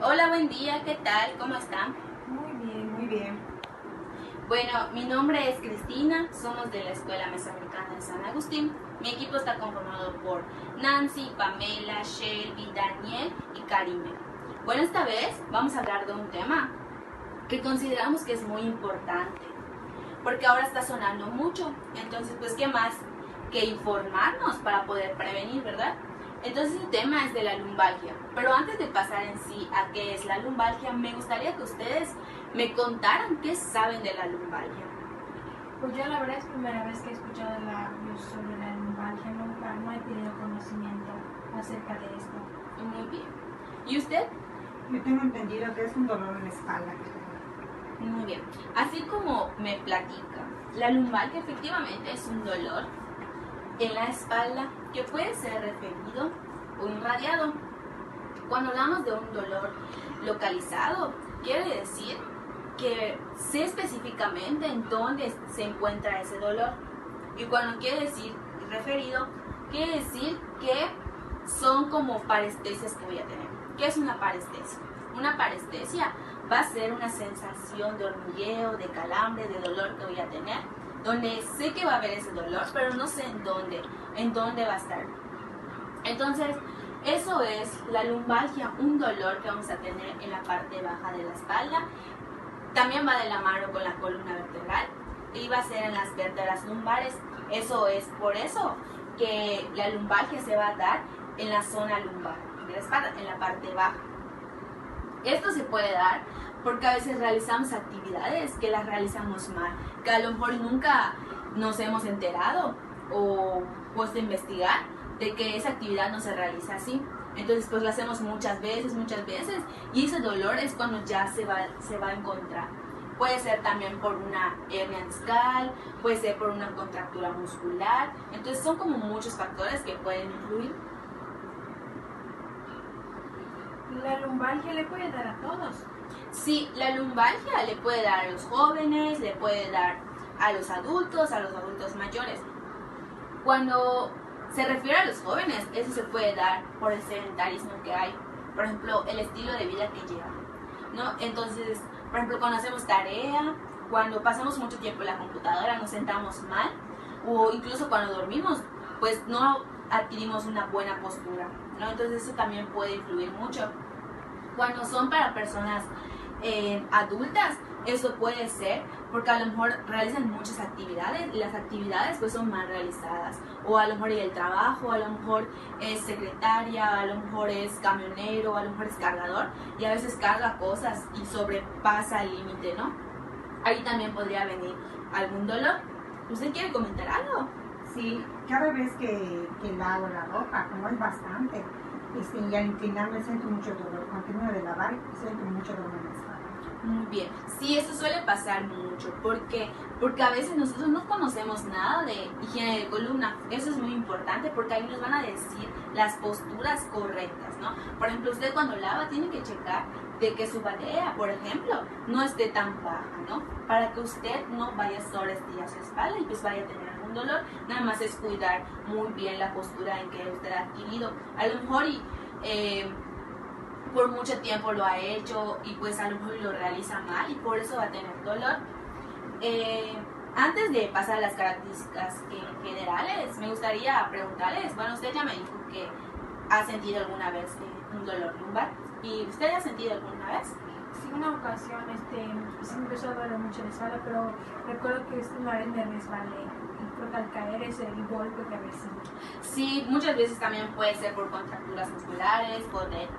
Hola, buen día, ¿qué tal? ¿Cómo están? Muy bien, muy bien. Bueno, mi nombre es Cristina, somos de la Escuela Mesoamericana de San Agustín. Mi equipo está conformado por Nancy, Pamela, Shelby, Daniel y Karime. Bueno, esta vez vamos a hablar de un tema que consideramos que es muy importante, porque ahora está sonando mucho. Entonces, pues, ¿qué más que informarnos para poder prevenir, verdad? Entonces el tema es de la lumbalgia, pero antes de pasar en sí a qué es la lumbalgia, me gustaría que ustedes me contaran qué saben de la lumbalgia. Pues yo la verdad es primera vez que he escuchado sobre la lumbalgia, no he tenido conocimiento acerca de esto. Muy bien. ¿Y usted? Yo tengo entendido que es un dolor en la espalda. Muy bien. Así como me platica, la lumbalgia efectivamente es un dolor en la espalda que puede ser referido o irradiado. Cuando hablamos de un dolor localizado, quiere decir que sé específicamente en dónde se encuentra ese dolor. Y cuando quiere decir referido, quiere decir que son como parestesias que voy a tener. ¿Qué es una parestesia? Una parestesia va a ser una sensación de hormigueo, de calambre, de dolor que voy a tener, donde sé que va a haber ese dolor, pero no sé en dónde va a estar. Entonces, eso es la lumbalgia, un dolor que vamos a tener en la parte baja de la espalda. También va de la mano con la columna vertebral y va a ser en las vértebras lumbares. Eso es por eso que la lumbalgia se va a dar en la zona lumbar de la espalda, en la parte baja. Esto se puede dar porque a veces realizamos actividades que las realizamos mal, que a lo mejor nunca nos hemos enterado o puesto a investigar de que esa actividad no se realiza así. Entonces pues lo hacemos muchas veces y ese dolor es cuando ya se va a encontrar. Puede ser también por una hernia discal, puede ser por una contractura muscular. Entonces son como muchos factores que pueden influir. ¿La lumbalgia le puede dar a todos? Sí, la lumbalgia le puede dar a los jóvenes, le puede dar a los adultos mayores. Cuando se refiere a los jóvenes, eso se puede dar por el sedentarismo que hay, por ejemplo, el estilo de vida que llevan, ¿no? Entonces, por ejemplo, cuando hacemos tarea, cuando pasamos mucho tiempo en la computadora, nos sentamos mal, o incluso cuando dormimos, pues no adquirimos una buena postura, ¿no? Entonces eso también puede influir mucho. Cuando son para personas adultas, eso puede ser porque a lo mejor realizan muchas actividades y las actividades pues son mal realizadas, o a lo mejor el trabajo, a lo mejor es secretaria, a lo mejor es camionero, a lo mejor es cargador y a veces carga cosas y sobrepasa el límite, ¿no? Ahí también podría venir algún dolor. ¿Usted quiere comentar algo? Sí, cada vez que lavo la ropa, como es bastante, y al inclinarme siento mucho dolor. Cuando termino de lavar, siento mucho dolor en la espalda. Muy bien, sí, eso suele pasar mucho, porque a veces nosotros no conocemos nada de higiene de columna. Eso es muy importante porque ahí nos van a decir las posturas correctas, ¿no? Por ejemplo, usted cuando lava tiene que checar de que su barea, por ejemplo, no esté tan baja, ¿no? Para que usted no vaya a sobreestirar su espalda y pues vaya a tener algún dolor. Nada más es cuidar muy bien la postura en que usted ha adquirido. A lo mejor por mucho tiempo lo ha hecho y pues a lo mejor lo realiza mal y por eso va a tener dolor. Antes de pasar a las características generales, me gustaría preguntarles, bueno, usted ya me dijo que ha sentido alguna vez un dolor lumbar, ¿y usted ha sentido alguna vez? Sí, una ocasión sí me empezó a doler mucho la espalda, pero recuerdo que una vez me resbalé y creo que al caer ese el golpe que recibí. Sí, muchas veces también puede ser por contracturas musculares,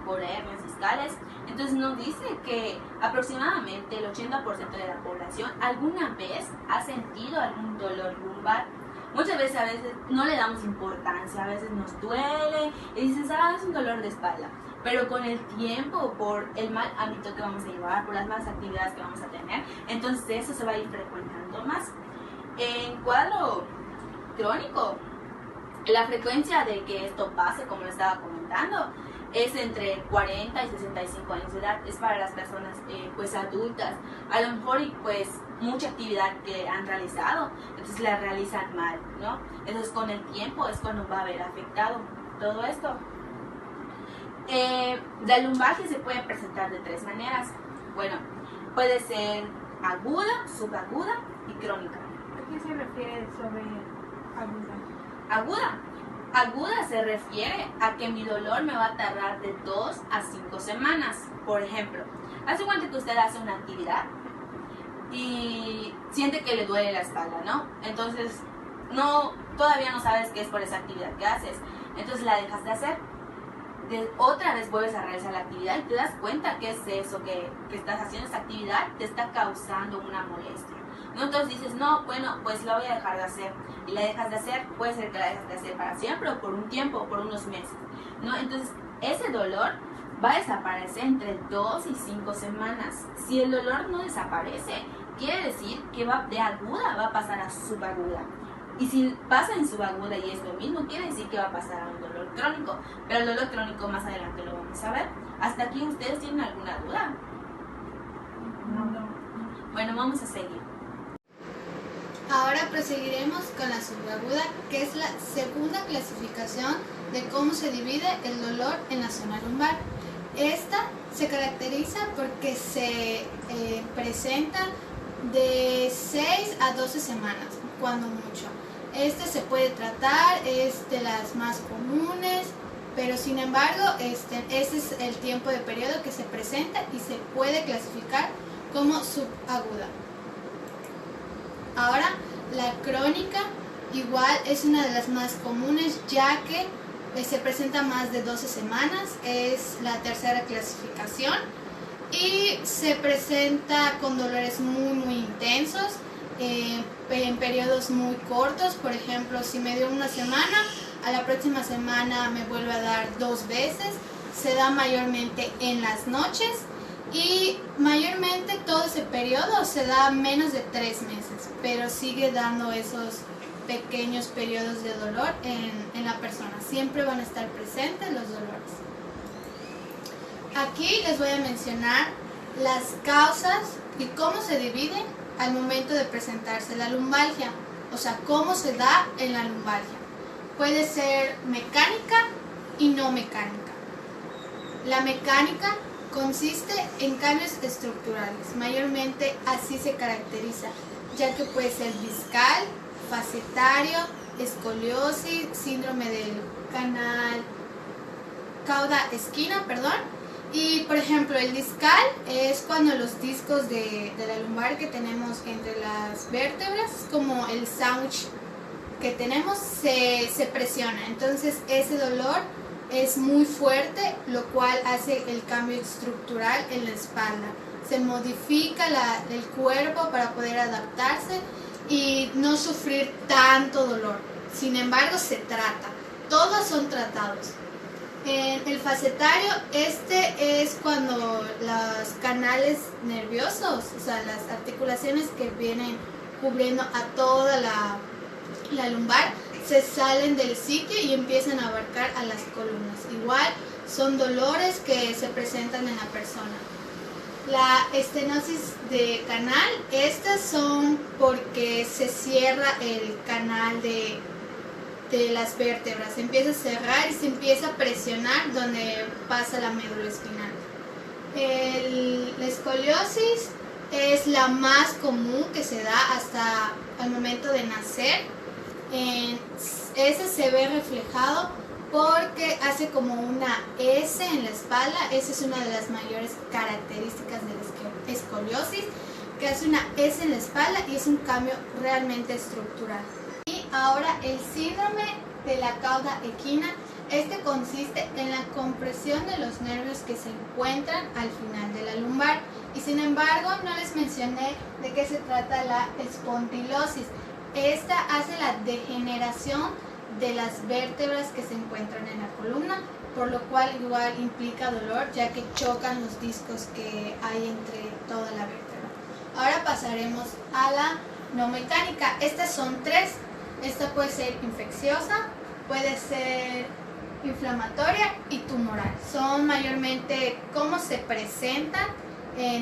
por hernias discales. Entonces nos dice que aproximadamente el 80% de la población alguna vez ha sentido algún dolor lumbar. Muchas veces a veces no le damos importancia, a veces nos duele y dices, es un dolor de espalda. Pero con el tiempo, por el mal hábito que vamos a llevar, por las malas actividades que vamos a tener, entonces eso se va a ir frecuentando más. En cuadro crónico, la frecuencia de que esto pase, como lo estaba comentando, es entre 40 y 65 años de edad. Es para las personas pues adultas. A lo mejor pues mucha actividad que han realizado, entonces la realizan mal, ¿no? Entonces con el tiempo es cuando va a haber afectado todo esto. La lumbalgia se puede presentar de 3 maneras. Bueno, puede ser aguda, subaguda y crónica. ¿A qué se refiere sobre aguda? Aguda. Aguda se refiere a que mi dolor me va a tardar de 2 a 5 semanas. Por ejemplo, hace cuenta que usted hace una actividad y siente que le duele la espalda, ¿no? Entonces, todavía no sabes qué es por esa actividad que haces. Entonces la dejas de hacer. Otra vez vuelves a realizar la actividad y te das cuenta que es eso, que estás haciendo esa actividad, te está causando una molestia, ¿no? Entonces dices, no, bueno, pues la voy a dejar de hacer. Y la dejas de hacer, puede ser que la dejes de hacer para siempre o por un tiempo o por unos meses, ¿no? Entonces ese dolor va a desaparecer entre 2 y 5 semanas. Si el dolor no desaparece, quiere decir que de aguda va a pasar a subaguda. Y si pasa en subaguda y es lo mismo, quiere decir que va a pasar a un dolor crónico. Pero el dolor crónico más adelante lo vamos a ver. ¿Hasta aquí ustedes tienen alguna duda? No. Bueno, vamos a seguir. Ahora proseguiremos con la subaguda, que es la segunda clasificación de cómo se divide el dolor en la zona lumbar. Esta se caracteriza porque se presenta de 6 a 12 semanas, cuando mucho. Este se puede tratar, es de las más comunes, pero sin embargo este es el tiempo de periodo que se presenta y se puede clasificar como subaguda. Ahora, la crónica igual es una de las más comunes, ya que se presenta más de 12 semanas, es la tercera clasificación y se presenta con dolores muy intensos, en periodos muy cortos. Por ejemplo, si me dio una semana, a la próxima semana me vuelve a dar 2 veces. Se da mayormente en las noches y mayormente todo ese periodo se da menos de 3 meses, pero sigue dando esos pequeños periodos de dolor en la persona. Siempre van a estar presentes los dolores. Aquí les voy a mencionar las causas y cómo se divide al momento de presentarse la lumbalgia, o sea, cómo se da en la lumbalgia. Puede ser mecánica y no mecánica. La mecánica consiste en cambios estructurales, mayormente así se caracteriza, ya que puede ser discal, facetario, escoliosis, síndrome del cauda-esquina, y por ejemplo el discal es cuando los discos de la lumbar que tenemos entre las vértebras, como el sándwich que tenemos, se presiona, entonces ese dolor es muy fuerte, lo cual hace el cambio estructural en la espalda. Se modifica el cuerpo para poder adaptarse y no sufrir tanto dolor. Sin embargo, se trata. Todos son tratados. En el facetario, este es cuando los canales nerviosos, o sea, las articulaciones que vienen cubriendo a toda la lumbar, se salen del sitio y empiezan a abarcar a las columnas. Igual son dolores que se presentan en la persona. La estenosis de canal, estas son porque se cierra el canal de las vértebras, se empieza a cerrar y se empieza a presionar donde pasa la médula espinal. La escoliosis es la más común que se da hasta el momento de nacer. Ese se ve reflejado porque hace como una S en la espalda. Esa es una de las mayores características de la escoliosis, que hace una S en la espalda y es un cambio realmente estructural. Y ahora el síndrome de la cauda equina. Este consiste en la compresión de los nervios que se encuentran al final de la lumbar, y sin embargo no les mencioné de qué se trata la espondilosis. Esta hace la degeneración de las vértebras que se encuentran en la columna, por lo cual igual implica dolor, ya que chocan los discos que hay entre toda la vértebra. Ahora pasaremos a la no mecánica. Estas son 3. Esta puede ser infecciosa, puede ser inflamatoria y tumoral. Son mayormente cómo se presentan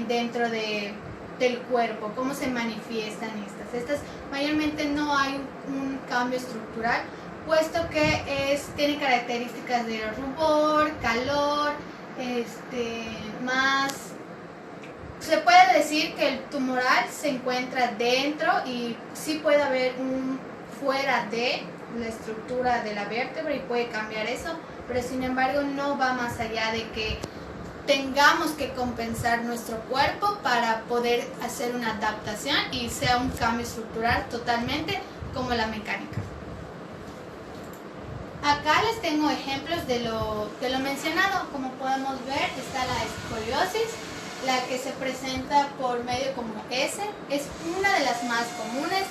dentro del cuerpo, cómo se manifiestan estas. Estas mayormente no hay un cambio estructural, puesto que tiene características de rubor, calor, más... Se puede decir que el tumoral se encuentra dentro y sí puede haber un fuera de la estructura de la vértebra y puede cambiar eso, pero sin embargo no va más allá de que tengamos que compensar nuestro cuerpo para poder hacer una adaptación y sea un cambio estructural totalmente como la mecánica. Acá les tengo ejemplos de lo mencionado. Como podemos ver, está la escoliosis, la que se presenta por medio como S, es una de las más comunes,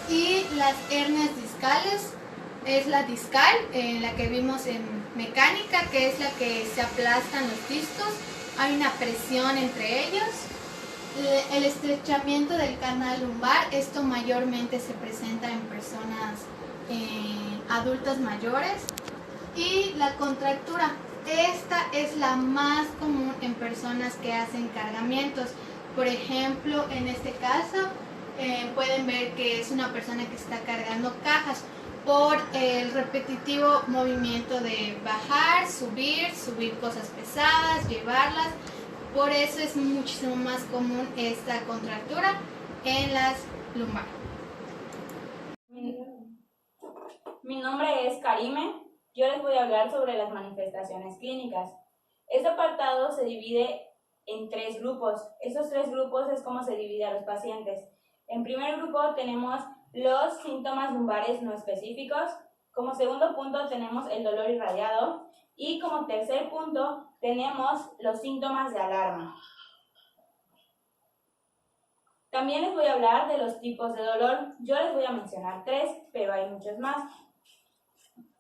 y las hernias discales es la discal, la que vimos en mecánica, que es la que se aplastan los discos, hay una presión entre ellos. El estrechamiento del canal lumbar, esto mayormente se presenta en personas adultas mayores, y la contractura, esta es la más común en personas que hacen cargamientos. Por ejemplo, en este caso pueden ver que es una persona que está cargando cajas por el repetitivo movimiento de bajar, subir cosas pesadas, llevarlas. Por eso es muchísimo más común esta contractura en las lumbares. Mi nombre es Karime. Yo les voy a hablar sobre las manifestaciones clínicas. Este apartado se divide en 3 grupos. Estos 3 grupos es como se divide a los pacientes. En primer grupo tenemos los síntomas lumbares no específicos. Como segundo punto tenemos el dolor irradiado. Y como tercer punto tenemos los síntomas de alarma. También les voy a hablar de los tipos de dolor. Yo les voy a mencionar 3, pero hay muchos más.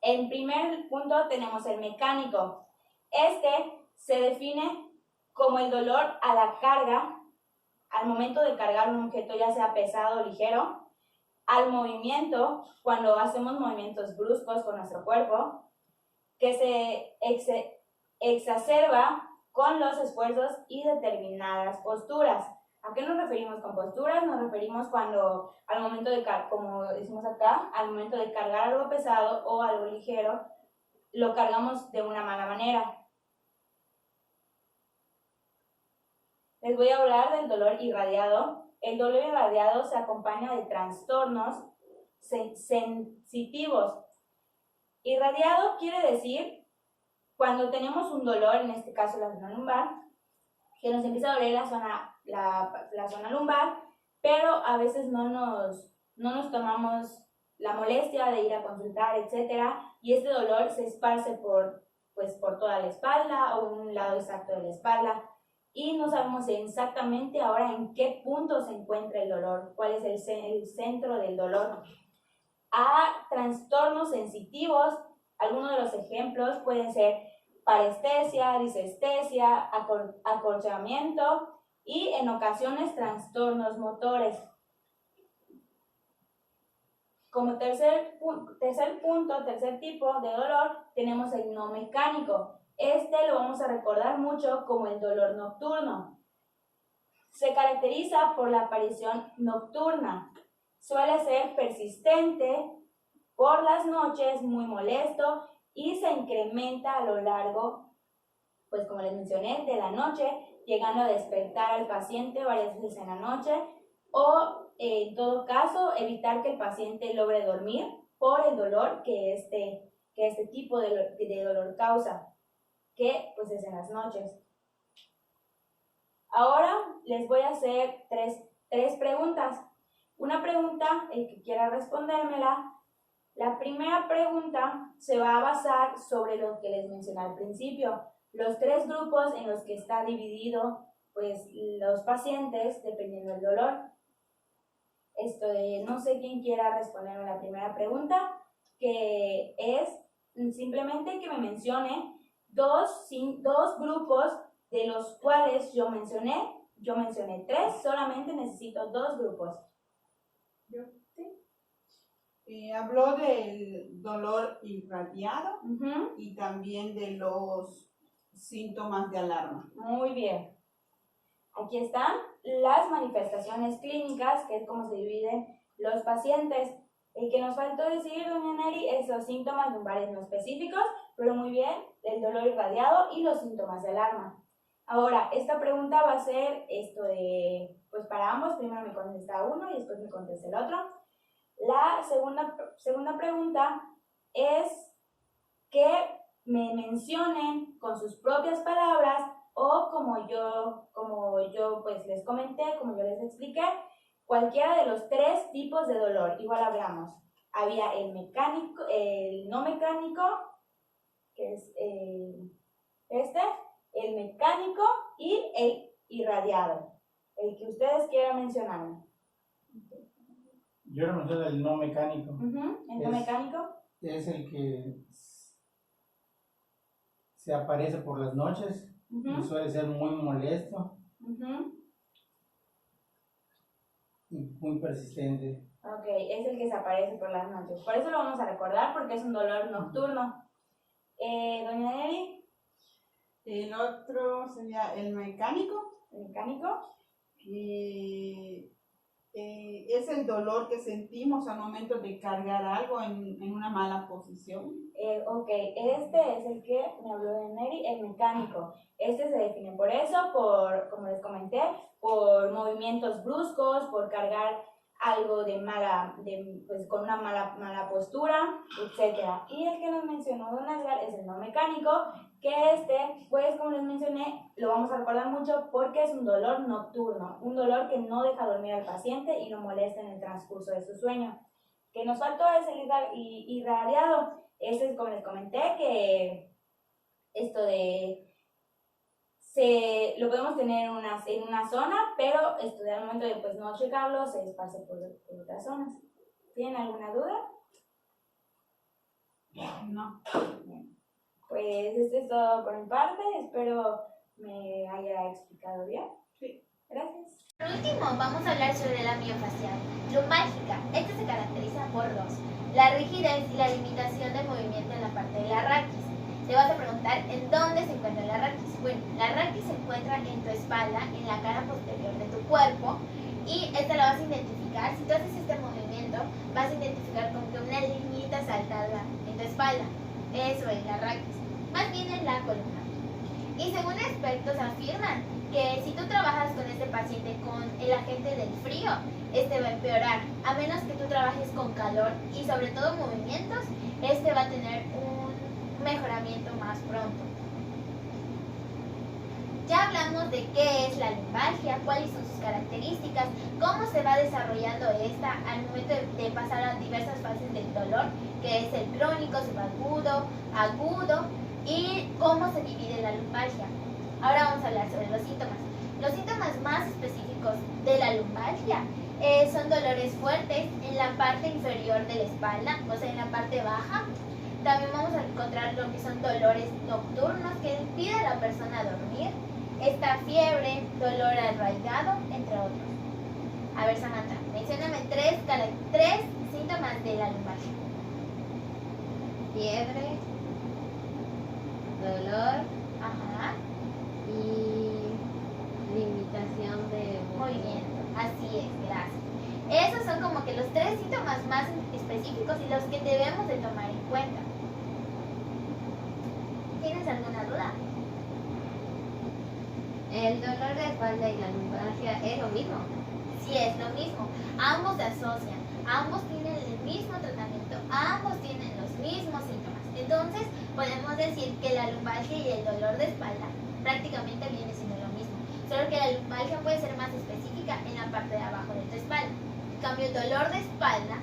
En primer punto tenemos el mecánico. Este se define como el dolor a la carga, al momento de cargar un objeto, ya sea pesado o ligero, al movimiento, cuando hacemos movimientos bruscos con nuestro cuerpo, que se exacerba con los esfuerzos y determinadas posturas. ¿A qué nos referimos con posturas? Nos referimos cuando al momento de, como decimos acá, al momento de cargar algo pesado o algo ligero, lo cargamos de una mala manera. Les voy a hablar del dolor irradiado. El dolor irradiado se acompaña de trastornos sensitivos. Irradiado quiere decir cuando tenemos un dolor, en este caso la zona lumbar, que nos empieza a doler la zona lumbar, pero a veces no nos tomamos la molestia de ir a consultar, etc. Y este dolor se esparce por toda la espalda o un lado exacto de la espalda. Y no sabemos exactamente ahora en qué punto se encuentra el dolor, cuál es el centro del dolor. A trastornos sensitivos, algunos de los ejemplos pueden ser parestesia, disestesia, acorchamiento y en ocasiones trastornos motores. Como tercer tipo de dolor tenemos el no mecánico. Este lo vamos a recordar mucho como el dolor nocturno. Se caracteriza por la aparición nocturna. Suele ser persistente por las noches, muy molesto y se incrementa a lo largo, pues como les mencioné, de la noche, llegando a despertar al paciente varias veces en la noche o en todo caso evitar que el paciente logre dormir por el dolor que este tipo de dolor causa, que pues es en las noches. Ahora les voy a hacer tres preguntas. Una pregunta, el que quiera respondérmela, la primera pregunta se va a basar sobre lo que les mencioné al principio, los 3 grupos en los que está dividido pues los pacientes dependiendo del dolor. No sé quién quiera responderme la primera pregunta, que es simplemente que me mencione dos grupos de los cuales yo mencioné 3, solamente necesito 2 grupos. Yo, sí. Habló del dolor irradiado y también de los síntomas de alarma. Muy bien. Aquí están las manifestaciones clínicas, que es como se dividen los pacientes. El que nos faltó decir, doña Neri, es los síntomas lumbares no específicos, pero muy bien, el dolor irradiado y los síntomas de alarma. Ahora, esta pregunta va a ser esto de, pues para ambos, primero me contesta uno y después me contesta el otro. La segunda pregunta es que me mencionen con sus propias palabras o como yo pues les comenté, como yo les expliqué, cualquiera de los 3 tipos de dolor. Igual hablamos. Había el mecánico, el no mecánico, que es el mecánico y el irradiado. El que ustedes quieran mencionar. Yo no menciono el no mecánico. ¿El no mecánico? Es el que se aparece por las noches y suele ser muy molesto y muy persistente. Ok, es el que se aparece por las noches. Por eso lo vamos a recordar porque es un dolor nocturno. Doña Neri. El otro sería el mecánico. ¿El mecánico? Es el dolor que sentimos al momento de cargar algo en una mala posición. Ok, este es el que me habló de Neri, el mecánico. Este se define por eso, como les comenté, por movimientos bruscos, por cargar algo pues con una mala postura, etc. Y el que nos mencionó Don Edgar es el no mecánico, que pues como les mencioné, lo vamos a recordar mucho porque es un dolor nocturno, un dolor que no deja dormir al paciente y lo molesta en el transcurso de su sueño. Que nos faltó es el irradiado. Este es como les comenté, que esto de lo podemos tener en una zona, pero al momento de pues, no checarlo, se esparce por otras zonas. ¿Tienen alguna duda? No. Pues esto es todo por mi parte. Espero me haya explicado bien. Sí. Gracias. Por último, vamos a hablar sobre la miofacial. Lumbalgia. Esta se caracteriza por 2. La rigidez y la limitación de movimiento en la parte de la raquis. Te vas a preguntar en dónde se encuentra la raquis. Bueno, la raquis se encuentra en tu espalda, en la cara posterior de tu cuerpo, y esta la vas a identificar. Si tú haces este movimiento, vas a identificar con que una linita salta en tu espalda. Eso es la raquis, más bien en la columna. Y según expertos afirman que si tú trabajas con este paciente con el agente del frío, este va a empeorar, a menos que tú trabajes con calor y sobre todo movimientos, este va a tener un mejoramiento más pronto. Ya hablamos de qué es la lumbalgia, cuáles son sus características, cómo se va desarrollando esta al momento de pasar a diversas fases del dolor, que es el crónico, subagudo, agudo, y cómo se divide la lumbalgia. Ahora vamos a hablar sobre los síntomas. Los síntomas más específicos de la lumbalgia son dolores fuertes en la parte inferior de la espalda, o sea, en la parte baja. También vamos a encontrar lo que son dolores nocturnos que impiden a la persona dormir. Esta fiebre, dolor arraigado, entre otros. A ver, Samantha, mencióname 3 síntomas de la lumbalgia. Fiebre, dolor, Ajá. y limitación de Movimiento. Así es, gracias. Esos son como que los 3 síntomas más específicos y los que debemos de tomar en cuenta. ¿Tienes alguna duda? El dolor de espalda y la lumbalgia es lo mismo. Sí, es lo mismo. Ambos se asocian, ambos tienen el mismo tratamiento, ambos tienen los mismos síntomas. Entonces, podemos decir que la lumbalgia y el dolor de espalda prácticamente viene siendo lo mismo. Solo que la lumbalgia puede ser más específica en la parte de abajo de tu espalda. En cambio, el dolor de espalda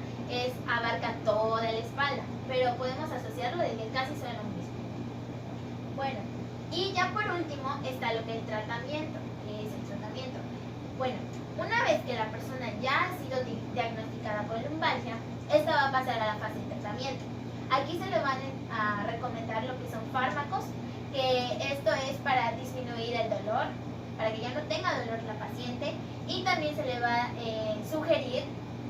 abarca toda la espalda, pero podemos asociarlo de que casi son lo mismo. Bueno, y ya por último está lo que es el tratamiento, Bueno, una vez que la persona ya ha sido diagnosticada con lumbalgia, esta va a pasar a la fase de tratamiento. Aquí se le van a recomendar lo que son fármacos, que esto es para disminuir el dolor, para que ya no tenga dolor la paciente, y también se le va a sugerir,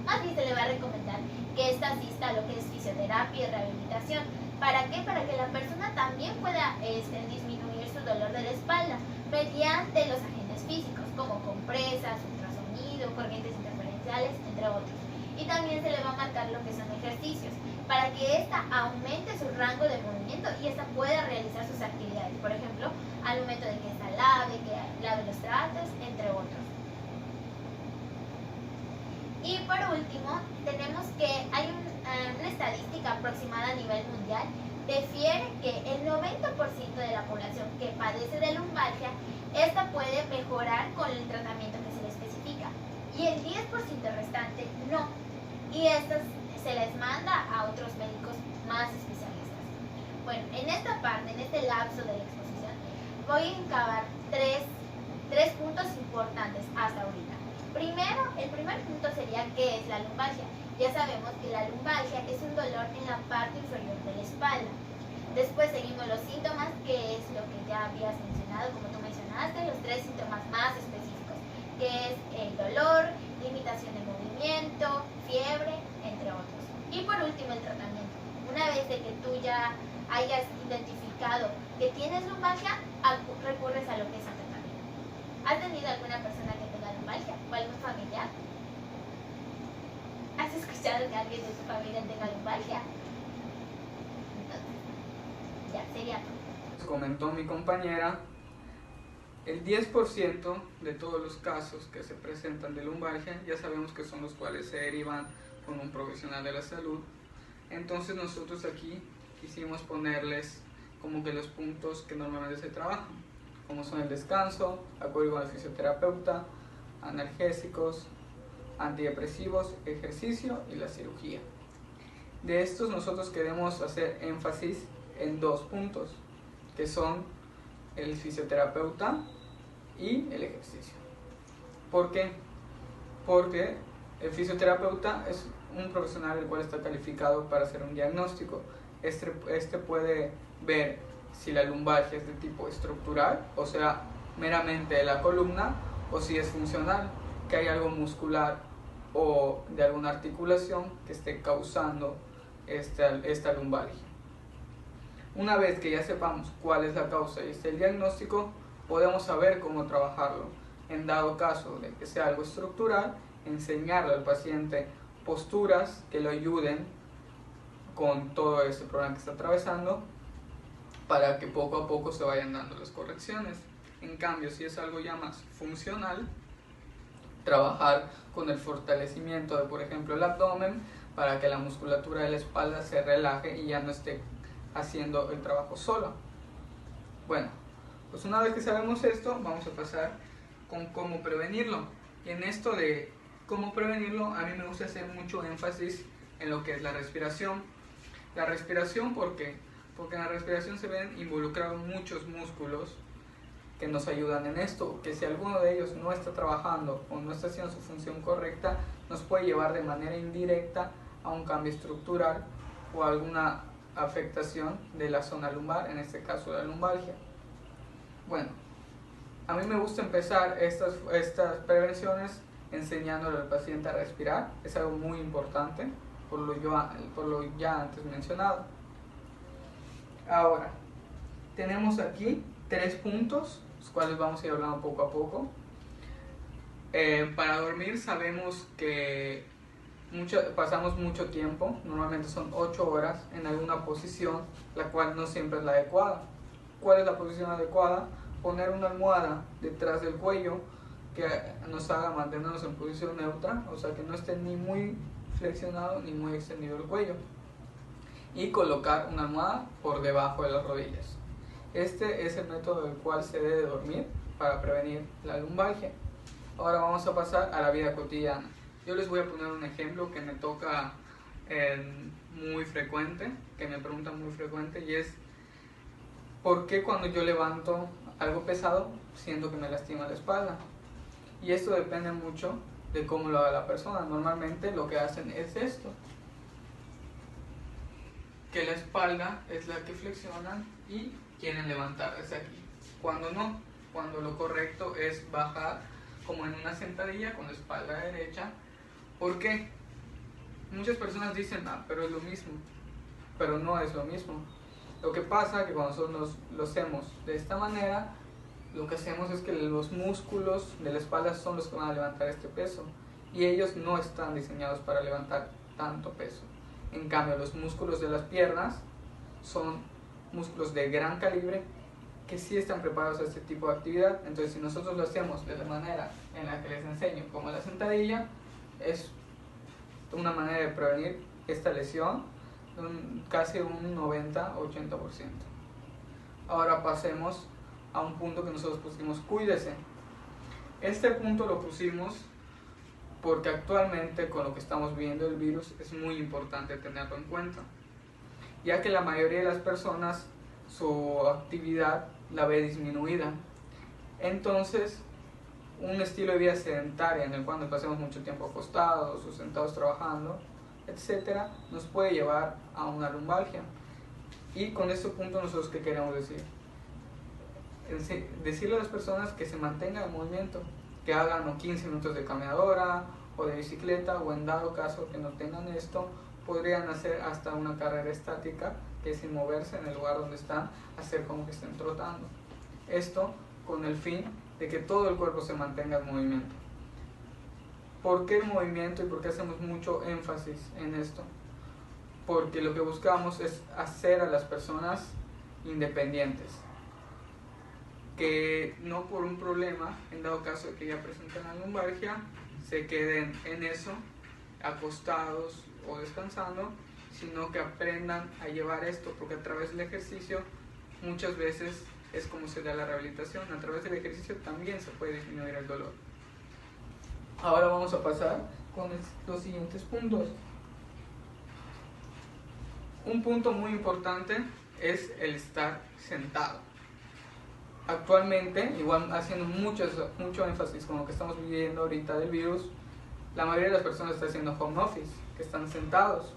más bien se le va a recomendar que esta asista a lo que es fisioterapia y rehabilitación. ¿Para qué? Para que la persona también pueda disminuir su dolor de la espalda mediante los agentes físicos, como compresas, ultrasonido, corrientes interferenciales, entre otros. Y también se le va a marcar lo que son ejercicios, para que ésta aumente su rango de movimiento y ésta pueda realizar sus actividades. Por ejemplo, al momento de que ésta que lave los trastes, entre otros. Y por último, tenemos que hay una estadística aproximada a nivel mundial refiere que el 90% de la población que padece de lumbalgia, esta puede mejorar con el tratamiento que se le especifica y el 10% restante no. Y estas se les manda a otros médicos más especialistas. Bueno, en esta parte, en este lapso de la exposición, voy a encabar tres puntos importantes hasta ahorita. Primero, el primer punto sería ¿qué es la lumbalgia? Ya sabemos que la lumbalgia es un dolor en la parte inferior de la espalda. Después seguimos los síntomas, que es lo que ya habías mencionado, como tú mencionaste, los 3 síntomas más específicos, que es el dolor, limitación de movimiento, fiebre, entre otros. Y por último, el tratamiento. Una vez de que tú ya hayas identificado que tienes lumbalgia, recurres a lo que es el tratamiento. ¿Has tenido alguna persona que tenga lumbalgia o algún familiar? ¿Has escuchado que alguien de tu familia tenga lumbalgia? Entonces, ya, sería todo. Comentó mi compañera, el 10% de todos los casos que se presentan de lumbalgia ya sabemos que son los cuales se derivan con un profesional de la salud. Entonces nosotros aquí quisimos ponerles como que los puntos que normalmente se trabajan, como son el descanso, acudir con el fisioterapeuta, analgésicos, antidepresivos, ejercicio y la cirugía. De estos nosotros queremos hacer énfasis en 2 puntos, que son el fisioterapeuta y el ejercicio. ¿Por qué? Porque el fisioterapeuta es un profesional el cual está calificado para hacer un diagnóstico. Este puede ver si la lumbalgia es de tipo estructural, o sea, meramente de la columna, o si es funcional, que hay algo muscular o de alguna articulación que esté causando esta lumbalgia. Una vez que ya sepamos cuál es la causa y el diagnóstico, podemos saber cómo trabajarlo. En dado caso de que sea algo estructural, enseñarle al paciente posturas que lo ayuden con todo este problema que está atravesando, para que poco a poco se vayan dando las correcciones. En cambio, si es algo ya más funcional, trabajar con el fortalecimiento de, por ejemplo, el abdomen, para que la musculatura de la espalda se relaje y ya no esté haciendo el trabajo solo. Bueno, pues una vez que sabemos esto, vamos a pasar con cómo prevenirlo. Y en esto de cómo prevenirlo, a mí me gusta hacer mucho énfasis en lo que es la respiración. La respiración, ¿por qué? Porque en la respiración se ven involucrados muchos músculos que nos ayudan en esto, que si alguno de ellos no está trabajando o no está haciendo su función correcta, nos puede llevar de manera indirecta a un cambio estructural o alguna afectación de la zona lumbar, en este caso la lumbalgia. Bueno, a mí me gusta empezar estas prevenciones enseñándole al paciente a respirar. Es algo muy importante por lo ya antes mencionado. Ahora, tenemos aquí 3 puntos, los cuales vamos a ir hablando poco a poco. Para dormir sabemos que pasamos mucho tiempo, normalmente son 8 horas en alguna posición, la cual no siempre es la adecuada. ¿Cuál es la posición adecuada? Poner una almohada detrás del cuello que nos haga mantenernos en posición neutra, o sea que no esté ni muy flexionado ni muy extendido el cuello, y colocar una almohada por debajo de las rodillas. Este es el método del cual se debe dormir para prevenir la lumbalgia. Ahora vamos a pasar a la vida cotidiana. Yo les voy a poner un ejemplo que me toca muy frecuente, que me preguntan muy frecuente, y es ¿por qué cuando yo levanto algo pesado siento que me lastima la espalda? Y esto depende mucho de cómo lo haga la persona. Normalmente lo que hacen es esto, que la espalda es la que flexionan y quieren levantar desde aquí, cuando no, cuando lo correcto es bajar como en una sentadilla con la espalda derecha. ¿Por qué? Muchas personas dicen, pero es lo mismo, pero no es lo mismo. Lo que pasa es que cuando nosotros lo hacemos de esta manera, lo que hacemos es que los músculos de la espalda son los que van a levantar este peso, y ellos no están diseñados para levantar tanto peso. En cambio, los músculos de las piernas son músculos de gran calibre que sí están preparados a este tipo de actividad. Entonces, si nosotros lo hacemos de la manera en la que les enseño, como la sentadilla, es una manera de prevenir esta lesión casi un 90-80%. Ahora pasemos a un punto que nosotros pusimos: cuídese. Este punto lo pusimos porque actualmente, con lo que estamos viendo el virus, es muy importante tenerlo en cuenta, ya que la mayoría de las personas su actividad la ve disminuida. Entonces, un estilo de vida sedentario en el cual pasemos mucho tiempo acostados o sentados trabajando, etcétera, nos puede llevar a una lumbalgia. Y con este punto, nosotros, ¿qué queremos decir? Decirle a las personas que se mantengan en movimiento, que hagan 15 minutos de caminadora o de bicicleta, o en dado caso que no tengan esto, podrían hacer hasta una carrera estática, que es sin moverse en el lugar donde están, hacer como que estén trotando. Esto con el fin de que todo el cuerpo se mantenga en movimiento. ¿Por qué el movimiento y por qué hacemos mucho énfasis en esto? Porque lo que buscamos es hacer a las personas independientes, que no por un problema, en dado caso de que ya presenten la lumbalgia, se queden en eso, acostados o descansando, sino que aprendan a llevar esto, porque a través del ejercicio muchas veces es como se da la rehabilitación. A través del ejercicio también se puede disminuir el dolor. Ahora vamos a pasar con los siguientes puntos. Un punto muy importante es el estar sentado. Actualmente, igual haciendo mucho énfasis con lo que estamos viviendo ahorita del virus, la mayoría de las personas está haciendo home office, que están sentados,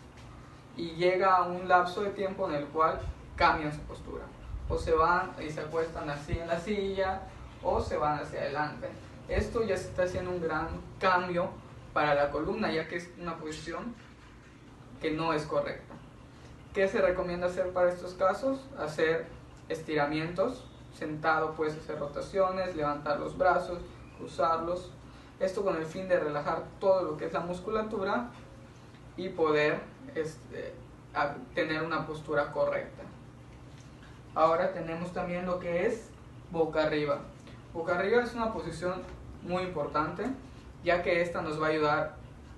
y llega a un lapso de tiempo en el cual cambian su postura, o se van y se acuestan así en la silla, o se van hacia adelante. Esto ya se está haciendo un gran cambio para la columna, ya que es una posición que no es correcta. ¿Qué se recomienda hacer para estos casos? Hacer estiramientos. Sentado puedes hacer rotaciones, levantar los brazos, cruzarlos. Esto con el fin de relajar todo lo que es la musculatura y poder tener una postura correcta. Ahora tenemos también lo que es boca arriba. Boca arriba es una posición muy importante, ya que esta nos va a ayudar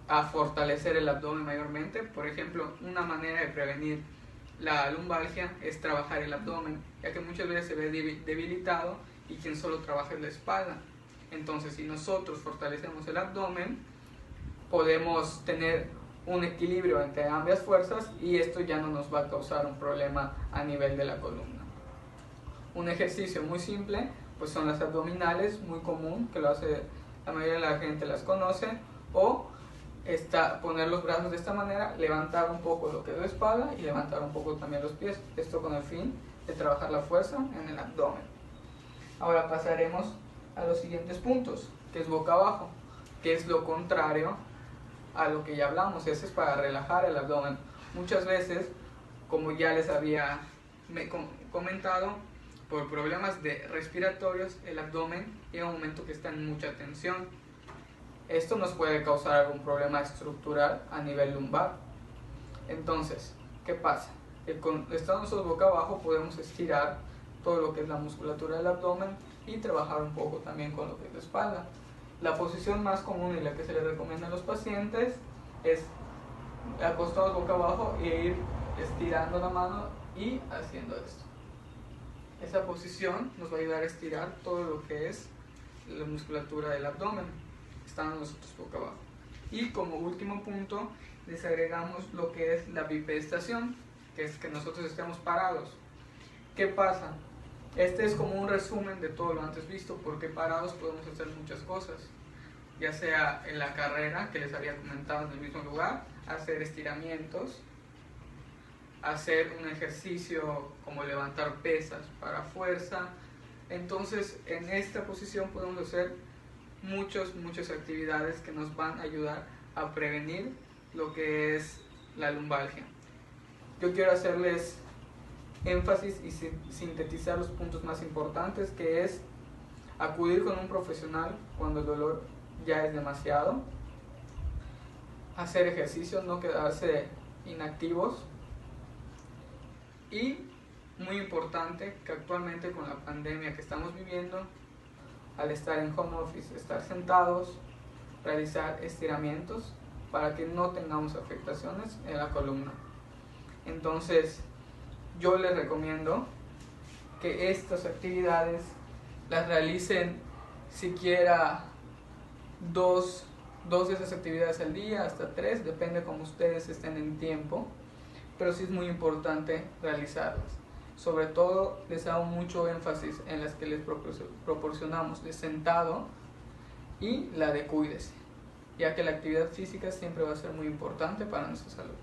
a fortalecer el abdomen mayormente. Por ejemplo, una manera de prevenir la lumbalgia es trabajar el abdomen, ya que muchas veces se ve debilitado y quien solo trabaja es la espalda. Entonces, si nosotros fortalecemos el abdomen, podemos tener un equilibrio entre ambas fuerzas, y esto ya no nos va a causar un problema a nivel de la columna. Un ejercicio muy simple pues son las abdominales, muy común, que lo hace la mayoría de la gente, las conoce, o poner los brazos de esta manera, levantar un poco lo que es la espalda y levantar un poco también los pies, esto con el fin de trabajar la fuerza en el abdomen. Ahora pasaremos a los siguientes puntos, que es boca abajo, que es lo contrario a lo que ya hablamos. Ese es para relajar el abdomen. Muchas veces, como ya les había comentado, por problemas respiratorios, el abdomen llega un momento que está en mucha tensión. Esto nos puede causar algún problema estructural a nivel lumbar. Entonces, ¿qué pasa? Estando nosotros boca abajo, podemos estirar todo lo que es la musculatura del abdomen y trabajar un poco también con lo que es la espalda. La posición más común y la que se le recomienda a los pacientes es acostados boca abajo e ir estirando la mano y haciendo esto. Esa posición nos va a ayudar a estirar todo lo que es la musculatura del abdomen, estando nosotros boca abajo. Y como último punto, les agregamos lo que es la bipedestación, que es que nosotros estemos parados. ¿Qué pasa? Este es como un resumen de todo lo antes visto, porque parados podemos hacer muchas cosas, ya sea en la carrera, que les había comentado en el mismo lugar, hacer estiramientos, hacer un ejercicio como levantar pesas para fuerza. Entonces, en esta posición podemos hacer muchas actividades que nos van a ayudar a prevenir lo que es la lumbalgia. Yo quiero hacerles énfasis y sintetizar los puntos más importantes, que es acudir con un profesional cuando el dolor ya es demasiado, hacer ejercicio, no quedarse inactivos. Y muy importante que actualmente con la pandemia que estamos viviendo, al estar en home office, estar sentados, realizar estiramientos para que no tengamos afectaciones en la columna. Entonces, yo les recomiendo que estas actividades las realicen siquiera dos de esas actividades al día, hasta 3, depende como ustedes estén en tiempo, pero sí es muy importante realizarlas. Sobre todo les hago mucho énfasis en las que les proporcionamos de sentado y la de cuídese, ya que la actividad física siempre va a ser muy importante para nuestra salud.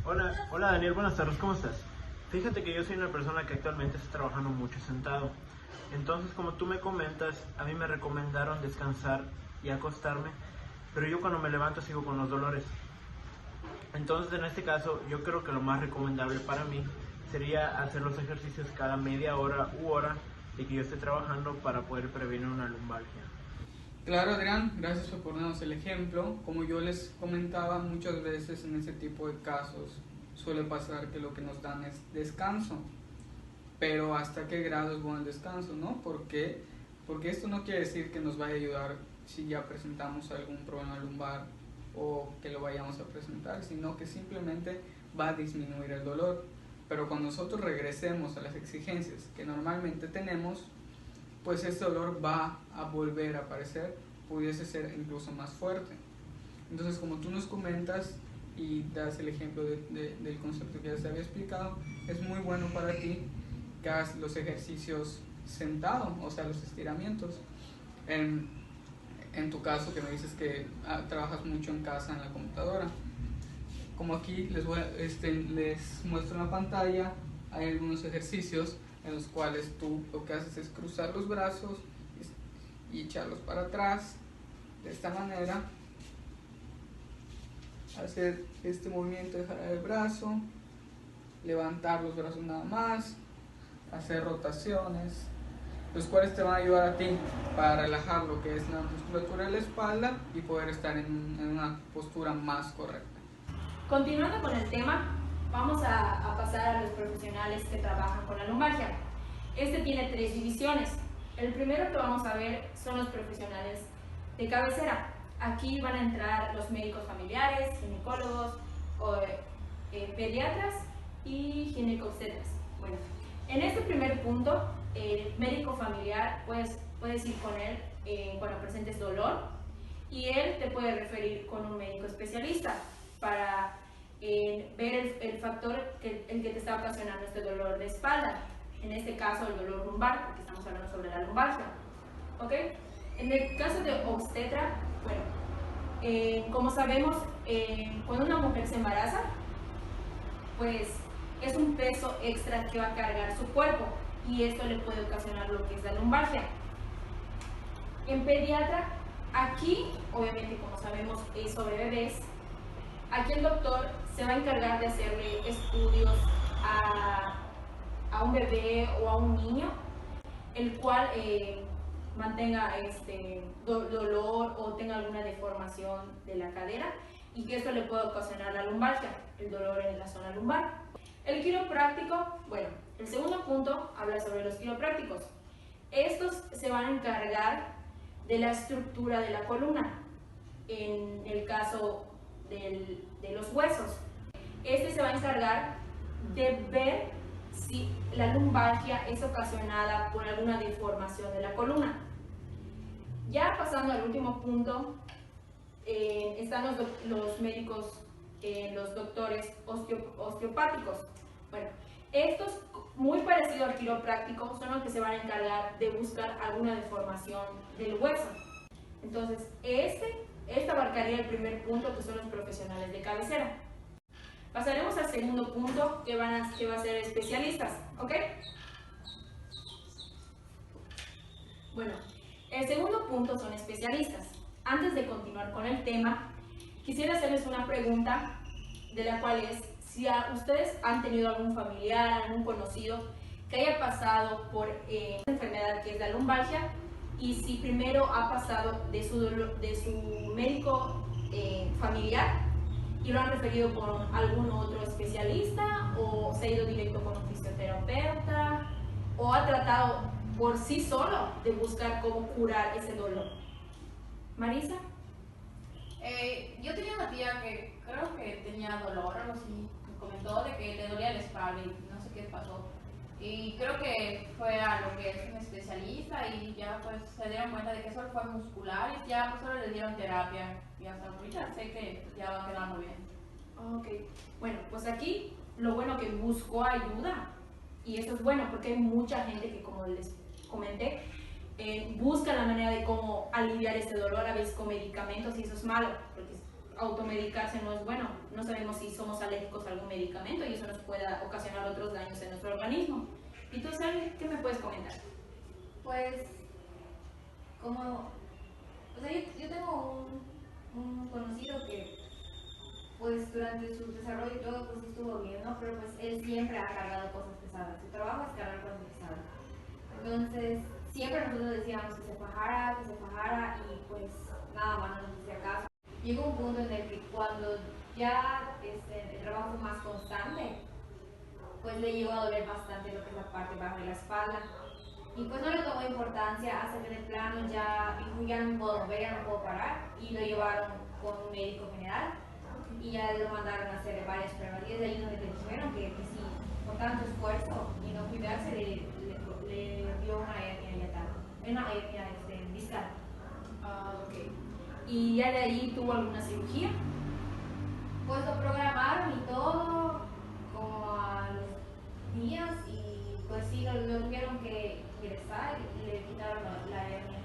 Hola Daniel, buenas tardes, ¿cómo estás? Fíjate que yo soy una persona que actualmente está trabajando mucho sentado. Entonces, como tú me comentas, a mí me recomendaron descansar y acostarme, pero yo cuando me levanto sigo con los dolores. Entonces, en este caso, yo creo que lo más recomendable para mí sería hacer los ejercicios cada media hora u hora de que yo esté trabajando para poder prevenir una lumbalgia. Claro, Adrián, gracias por ponernos el ejemplo. Como yo les comentaba, muchas veces en ese tipo de casos suele pasar que lo que nos dan es descanso. Pero ¿hasta qué grado es bueno el descanso, no? Porque esto no quiere decir que nos vaya a ayudar si ya presentamos algún problema lumbar o que lo vayamos a presentar, sino que simplemente va a disminuir el dolor. Pero cuando nosotros regresemos a las exigencias que normalmente tenemos, pues ese dolor va a volver a aparecer, pudiese ser incluso más fuerte. Entonces, como tú nos comentas y das el ejemplo del concepto que ya se había explicado, es muy bueno para ti que hagas los ejercicios sentado, o sea, los estiramientos. En tu caso, que me dices que trabajas mucho en casa en la computadora, como aquí les muestro en la pantalla, hay algunos ejercicios en los cuales tú lo que haces es cruzar los brazos y echarlos para atrás de esta manera, hacer este movimiento de jalar el brazo, levantar los brazos nada más, hacer rotaciones, los cuales te van a ayudar a ti para relajar lo que es la musculatura de la espalda y poder estar en una postura más correcta. Continuando con el tema, vamos a pasar a los profesionales que trabajan con la lumbalgia. Este tiene 3 divisiones. El primero que vamos a ver son los profesionales de cabecera. Aquí van a entrar los médicos familiares, ginecólogos, pediatras y ginecobstetras. Bueno, en este primer punto, el médico familiar, puedes ir con él cuando presentes dolor y él te puede referir con un médico especialista para ver el factor el que te está ocasionando este dolor de espalda. En este caso, el dolor lumbar, porque estamos hablando sobre la lumbalgia. ¿Ok? En el caso de obstetra, bueno, como sabemos, cuando una mujer se embaraza, pues es un peso extra que va a cargar su cuerpo y esto le puede ocasionar lo que es la lumbalgia. En pediatra, aquí, obviamente como sabemos, es sobre bebés. Aquí el doctor se va a encargar de hacerle estudios a un bebé o a un niño, el cual mantenga dolor o tenga alguna deformación de la cadera y que esto le pueda ocasionar la lumbalgia, el dolor en la zona lumbar. El quiropráctico, bueno, el segundo punto habla sobre los quiroprácticos. Estos se van a encargar de la estructura de la columna, en el caso de los huesos. Este se va a encargar de ver si la lumbalgia es ocasionada por alguna deformación de la columna. Ya pasando al último punto, están los médicos, los doctores osteopáticos. Bueno, estos, muy parecido al quiropráctico, son los que se van a encargar de buscar alguna deformación del hueso. Entonces, este abarcaría el primer punto, que son los profesionales de cabecera. Pasaremos al segundo punto, que va a ser especialistas, ¿ok? Bueno, el segundo punto son especialistas. Antes de continuar con el tema, quisiera hacerles una pregunta, de la cual es, si ustedes han tenido algún familiar, algún conocido que haya pasado por esta enfermedad que es la lumbalgia, y si primero ha pasado de su médico familiar y lo han referido con algún otro especialista o se ha ido directo con un fisioterapeuta o ha tratado por sí solo de buscar cómo curar ese dolor. Marisa. Yo tenía una tía que creo que tenía dolor, algo así, me comentó de que le dolía la espalda y no sé qué pasó. Y creo que fue a lo que es un especialista y ya pues se dieron cuenta de que eso fue muscular y ya pues solo le dieron terapia y hasta ahorita sé que ya va quedando bien. Ok, bueno, pues aquí lo bueno que buscó ayuda y eso es bueno porque hay mucha gente que, como les comenté, busca la manera de cómo aliviar ese dolor, a veces con medicamentos, y eso es malo, porque automedicarse no es bueno. No sabemos si somos alérgicos a algún medicamento y eso nos puede ocasionar otros daños en nuestro organismo. ¿Y tú, Sally, qué me puedes comentar? Pues, como, o sea, yo tengo un conocido que, pues, durante su desarrollo y todo, pues, estuvo bien, ¿no? Pero, pues, él siempre ha cargado cosas pesadas. Su trabajo es cargar cosas pesadas. Entonces, siempre nosotros decíamos que se fajara, y pues nada más no nos hacía caso. Llegó un punto en el que cuando ya el trabajo fue más constante, pues le llegó a doler bastante lo que es la parte baja de la espalda. Y pues no le tomó importancia hasta que de plano ya dijo, ya no puedo mover, ya no puedo parar, y lo llevaron con un médico general y ya lo mandaron a hacer varias pruebas. Y es ahí donde le dijeron que sí, con tanto esfuerzo y no cuidarse, le dio una hernia discal. Ok. ¿Y ya de ahí tuvo alguna cirugía? Pues lo programaron y todo, como a los días, y pues sí, lo tuvieron que ingresar y le quitaron la hernia.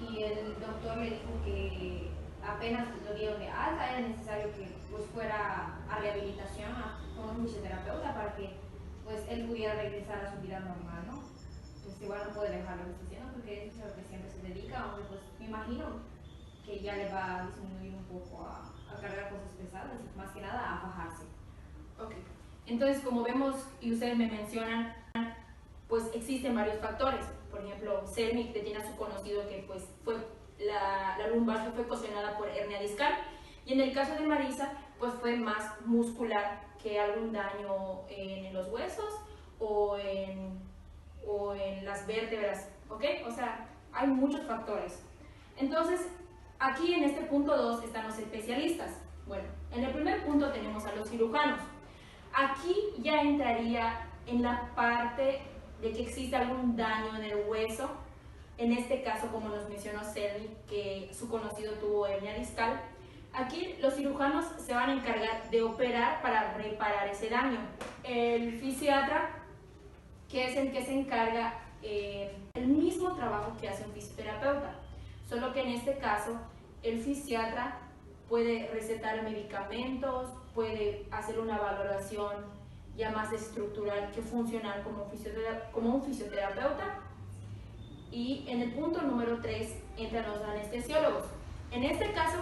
Y el doctor le dijo que apenas lo dieron de alta, era necesario que pues fuera a rehabilitación con un fisioterapeuta para que pues él pudiera regresar a su vida normal, ¿no? Pues igual no puede dejar lo que está haciendo porque eso es a lo que siempre se dedica, aunque pues me imagino que ya le va a disminuir un poco a cargar cosas pesadas y más que nada a fajarse. Ok. Entonces, como vemos y ustedes me mencionan, pues existen varios factores. Por ejemplo, Selmi, que tiene a su conocido que pues fue la lumbar que fue ocasionada por hernia discal, y en el caso de Marisa pues fue más muscular que algún daño en los huesos o en las vértebras, ¿ok? O sea, hay muchos factores. Entonces, aquí en este punto 2 están los especialistas. Bueno, en el primer punto tenemos a los cirujanos. Aquí ya entraría en la parte de que existe algún daño en el hueso. En este caso, como nos mencionó Selmi, que su conocido tuvo hernia discal, aquí los cirujanos se van a encargar de operar para reparar ese daño. El fisiatra, que es el que se encarga el mismo trabajo que hace un fisioterapeuta, solo que en este caso el fisiatra puede recetar medicamentos, puede hacer una valoración ya más estructural que funcional como un fisioterapeuta. Y en el punto número 3 entran los anestesiólogos. En este caso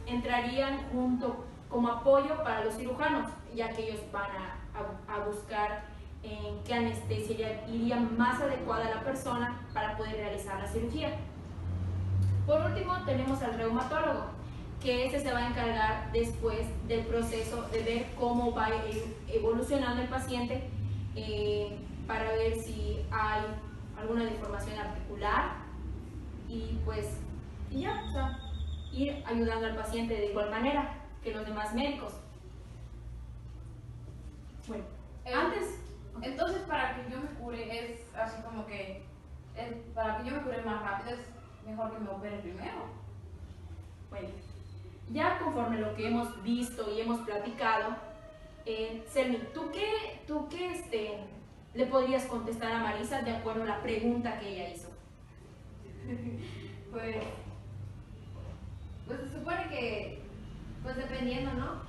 entrarían junto como apoyo para los cirujanos, ya que ellos van a buscar en qué anestesia iría más adecuada a la persona para poder realizar la cirugía. Por último tenemos al reumatólogo, que ese se va a encargar después del proceso de ver cómo va evolucionando el paciente para ver si hay alguna deformación articular y pues y ya, o sea, ir ayudando al paciente de igual manera que los demás médicos. Bueno, antes... Entonces, para que yo me cure, es así como que, para que yo me cure más rápido, es mejor que me opere primero. Bueno, ya conforme lo que hemos visto y hemos platicado, Selmi, ¿tú qué le podrías contestar a Marisa de acuerdo a la pregunta que ella hizo? Pues se supone que, pues dependiendo, ¿no?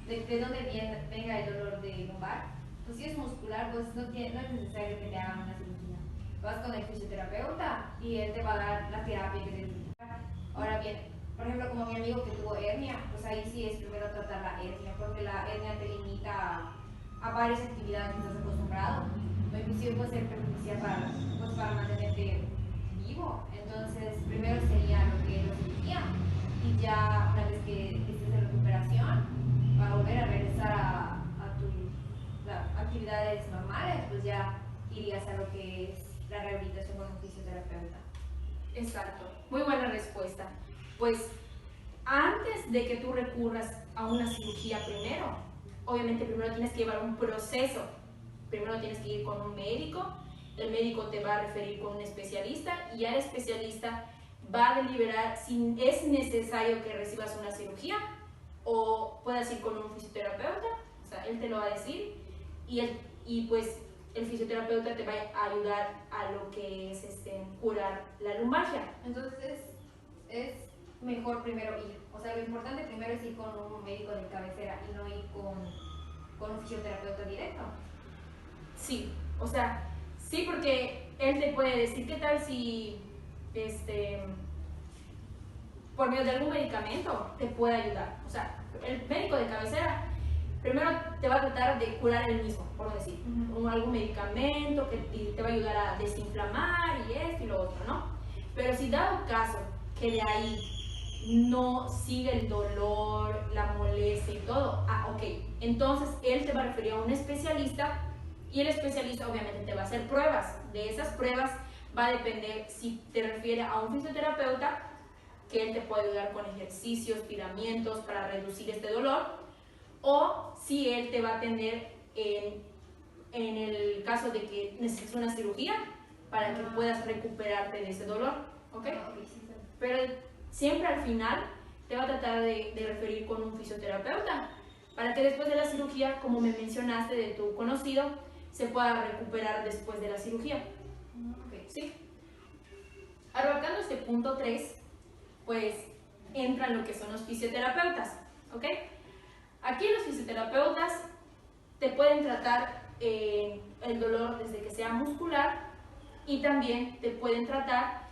De dónde venga el dolor de lumbar. Pues si es muscular, pues no es necesario que te hagan una cirugía. Vas con el fisioterapeuta y él te va a dar la terapia que te necesitas. Ahora bien, por ejemplo, como mi amigo que tuvo hernia, pues ahí sí es primero tratar la hernia, porque la hernia te limita a varias actividades que estás acostumbrado, o inclusive puede ser perjudicial para mantenerte vivo. Entonces, primero sería lo que es la cirugía, y ya una vez que estés en recuperación, para volver a regresar a tus actividades normales, pues ya irías a lo que es la rehabilitación con un fisioterapeuta. Exacto, muy buena respuesta. Pues antes de que tú recurras a una cirugía primero, obviamente primero tienes que llevar un proceso. Primero tienes que ir con un médico, el médico te va a referir con un especialista y ya el especialista va a deliberar si es necesario que recibas una cirugía o puedas ir con un fisioterapeuta, o sea, él te lo va a decir y pues el fisioterapeuta te va a ayudar a lo que es curar la lumbalgia. Entonces es mejor primero ir, o sea, lo importante primero es ir con un médico de cabecera y no ir con un fisioterapeuta directo. Sí, o sea, sí, porque él te puede decir qué tal si por medio de algún medicamento te puede ayudar. O sea, el médico de cabecera primero te va a tratar de curar él mismo, por decir, algún medicamento que te va a ayudar a desinflamar y esto y lo otro, ¿no? Pero si dado caso que de ahí no sigue el dolor, la molestia y todo, ok, entonces él te va a referir a un especialista y el especialista obviamente te va a hacer pruebas. De esas pruebas va a depender si te refiere a un fisioterapeuta, que él te puede ayudar con ejercicios, estiramientos para reducir este dolor, o si él te va a atender en el caso de que necesites una cirugía para que puedas recuperarte de ese dolor, ¿ok? Pero siempre al final te va a tratar de referir con un fisioterapeuta para que después de la cirugía, como me mencionaste de tu conocido, se pueda recuperar después de la cirugía. ¿Sí? Abarcando este punto 3, pues entran lo que son los fisioterapeutas, ¿ok? Aquí los fisioterapeutas te pueden tratar el dolor desde que sea muscular y también te pueden tratar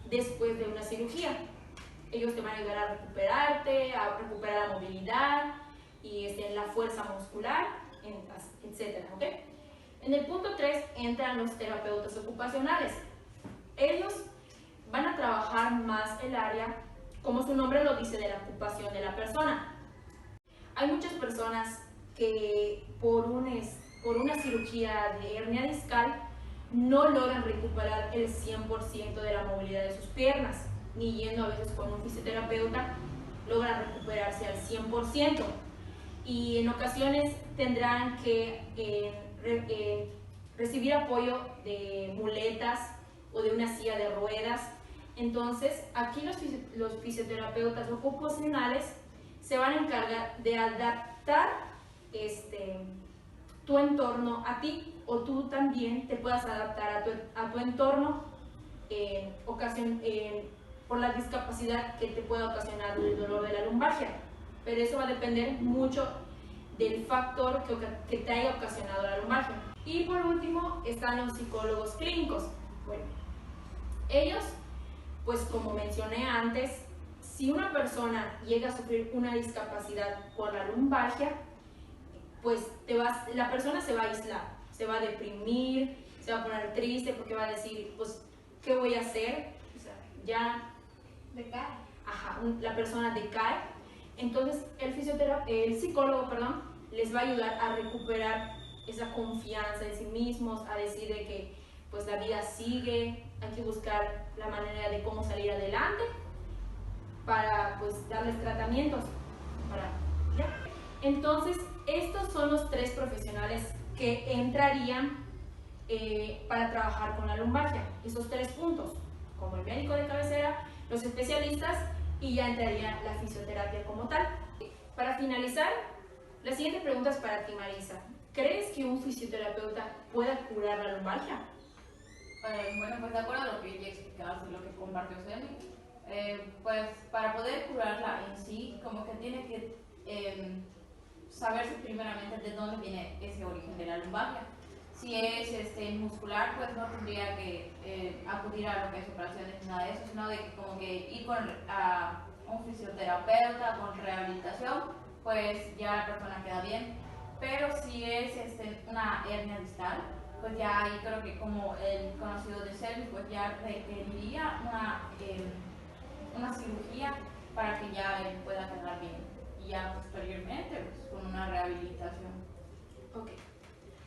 después de una cirugía. Ellos te van a ayudar a recuperarte, a recuperar la movilidad y la fuerza muscular, etc. ¿Ok? En el punto 3 entran los terapeutas ocupacionales. Ellos van a trabajar más el área, como su nombre lo dice, de la ocupación de la persona. Hay muchas personas que por una cirugía de hernia discal no logran recuperar el 100% de la movilidad de sus piernas, ni yendo a veces con un fisioterapeuta logran recuperarse al 100%. Y en ocasiones tendrán que recibir apoyo de muletas o de una silla de ruedas. Entonces, aquí los fisioterapeutas ocupacionales se van a encargar de adaptar tu entorno a ti, o tú también te puedas adaptar a tu entorno por la discapacidad que te pueda ocasionar el dolor de la lumbalgia. Pero eso va a depender mucho del factor que te haya ocasionado la lumbalgia. Y por último están los psicólogos clínicos. Bueno, ellos, pues como mencioné antes, si una persona llega a sufrir una discapacidad por la lumbalgia, pues la persona se va a aislar, se va a deprimir, se va a poner triste porque va a decir, pues, ¿qué voy a hacer? O sea, ya decae. Ajá, la persona decae. Entonces, el psicólogo, les va a ayudar a recuperar esa confianza en sí mismos, a decir de que pues la vida sigue, hay que buscar la manera de cómo salir adelante para pues darles tratamientos. Entonces, estos son los 3 profesionales que entrarían para trabajar con la lumbalgia. Esos 3 puntos, como el médico de cabecera, los especialistas y ya entraría la fisioterapia como tal. Para finalizar, la siguiente pregunta es para ti, Marisa. ¿Crees que un fisioterapeuta pueda curar la lumbalgia? Bueno, pues de acuerdo a lo que ya explicaste, lo que compartió Celi, pues para poder curarla en sí, como que tiene que saberse primeramente de dónde viene ese origen de la lumbalgia. Si es muscular, pues no tendría que acudir a lo que es operaciones ni nada de eso, sino de que como que ir a un fisioterapeuta con rehabilitación, pues ya la persona queda bien. Pero si es una hernia discal, pues ya ahí creo que como el conocido de Selby, pues ya requeriría una cirugía para que ya él pueda quedar bien y ya posteriormente pues, con una rehabilitación. Ok,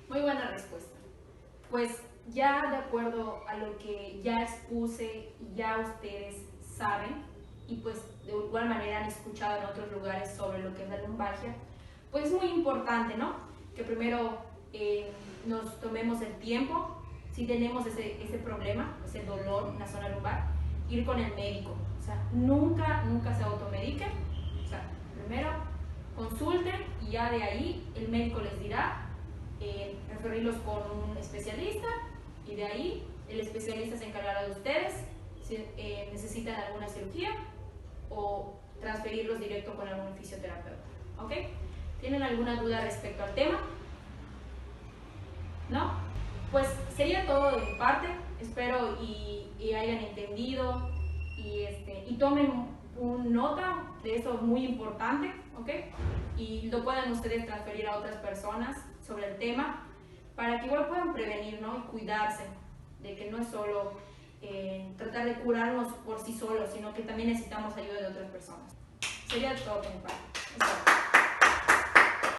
muy buena respuesta. Pues ya de acuerdo a lo que ya expuse y ya ustedes saben y pues de igual manera han escuchado en otros lugares sobre lo que es la lumbalgia, pues es muy importante, ¿no? Que primero nos tomemos el tiempo, si tenemos ese problema, ese dolor en la zona lumbar, ir con el médico. O sea, nunca se automediquen. O sea, primero consulten y ya de ahí el médico les dirá referirlos con un especialista y de ahí el especialista se encargará de ustedes si necesitan alguna cirugía o transferirlos directo con algún fisioterapeuta. ¿Ok? ¿Tienen alguna duda respecto al tema? ¿No? Pues sería todo de mi parte. Espero y hayan entendido y tomen un nota de eso muy importante, ¿ok? Y lo puedan ustedes transferir a otras personas sobre el tema para que igual puedan prevenir, ¿no? Y cuidarse de que no es solo tratar de curarnos por sí solos, sino que también necesitamos ayuda de otras personas. Sería todo de mi parte.